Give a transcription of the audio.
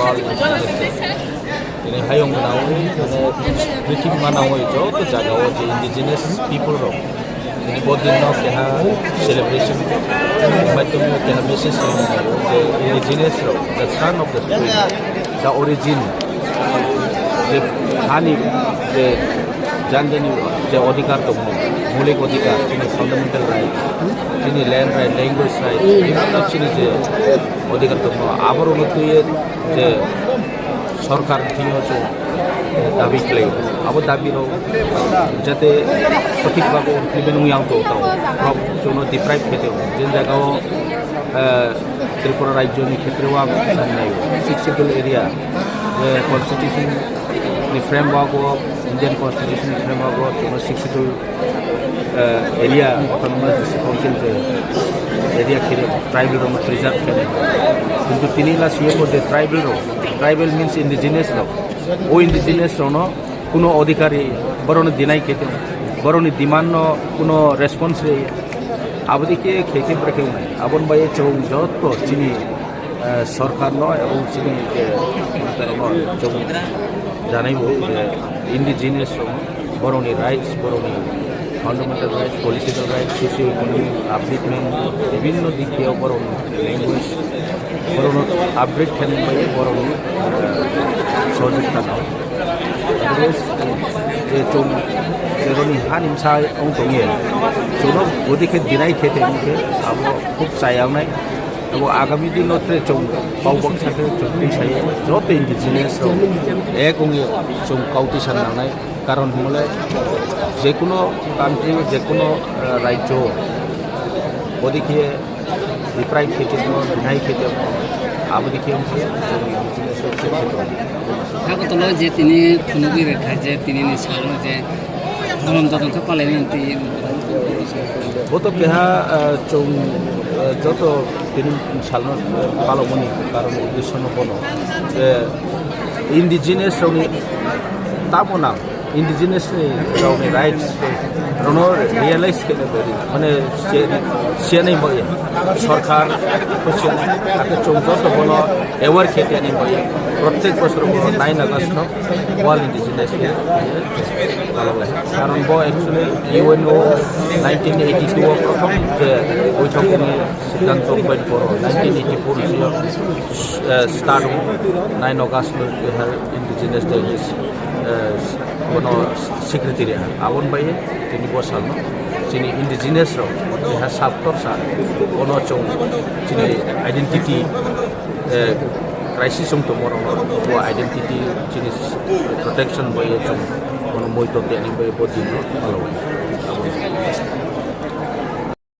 all ini hayong nau prithibi manau jo to jaga o je indigenous people ro ini bodin no ke ha celebration maidom ke ha message je indigenous ro the son of the soil the origin je hani je janjani je অধিকার তো মৌলিক অধিকার চিনি fundamental right চিনি land right language right বিভিন্ন চিনি যে অধিকার তো আবার উন্নতিয়ে যে সরকার ঠিক হচ্ছে দাবি খেলে আবার দাবিরও যাতে সঠিকভাবে ইমপ্লিমেন্ট তো জন্য ডিপ্রাইভ খেতেও যে জায়গাও ত্রিপুরা রাজ্যनि ক্ষেত্রেও আমি জানাই 6 schedule area constitution framework of Indian Constitution framework of 6 schedule area autonomous council area kire tribal ro preserve kare কিন্তু তিনি লা সিএম যে ট্রাইবাল মিন্স ইন্ডিজিনাস লো ও ইন্ডিজিনাস নো কোনো অধিকারী বরণ দিনাই খেতে বরণ ডিমান্ড কোনো রেসপন্স রে আবদিকে খেকে ব্রেকে নাই আবন বাই চৌ যত চিনি সরকার ন এবং চিনি যে চৌ জানাইব যে ইন্ডিজিনাস বরণী রাইটস বরণী fundamental rights political rights socio economic upliftment বিভিন্ন দিক দিয়ে বরণ ল্যাঙ্গুয়েজ বরণ আপডেট খেলে বরণী সহযোগিতা দাও যে চৌ যেরকম হানিমসা দঙে চৌনো ওদিকে দিনাই খেতে আবো খুব চাইয়াवनाय এবং আগামী দিনতে চৌ বাউবাং সাথে চৌত্রিশ যত ইন্ডিজিনিয়াস এক অঙ্গে চৌ কাউটিসান নাंनाय কারণ হলে যে কোনো কান্ট্রি যে কোনো রাজ্য ওদিকে ডিপ্রাইভ খেতে দিনাই খেতে আবদিকে আগতল যে তিনি থুনুবি রেখা যে তিনি সালো যে ধরম তদন্ত পালাইলেন ও তো কেহা চৌ যত তিনি সালন পালমনি কারণ উদ্দেশ্য কোনো যে indigenous রাवनि তাবনা indigenous রাवनि rights Rono realise খেলে মানে সেনাই বলে সরকার আগে চৌদ্দ বন এওয়ার খেতে আনি বলে প্রত্যেক বছর 9 আগস্ট ওয়ার্ল্ড ইন্ডিজিনাস কারণ ব অ্যাকচুয়ালি ইউএনও 1982 প্রথম যে বৈঠকনি সিদ্ধান্ত বাইট পর 1984 স্টার্ট 9 আগস্ট ইন্ডিজিনাস ডে কোনো স্বীকৃতি রে আবন বাইয়ে তিনি বসাল চিনি ইন্ডিজিনাস র হা সাপ্তর সা কোনো চৌ চিনি আইডেন্টিটি ক্রাইসিস তো মরন ও আইডেন্টিটি চিনি প্রোটেকশন বাইয়ে চৌ কোনো মইতো দেনি বাইয়ে বদিন ভালো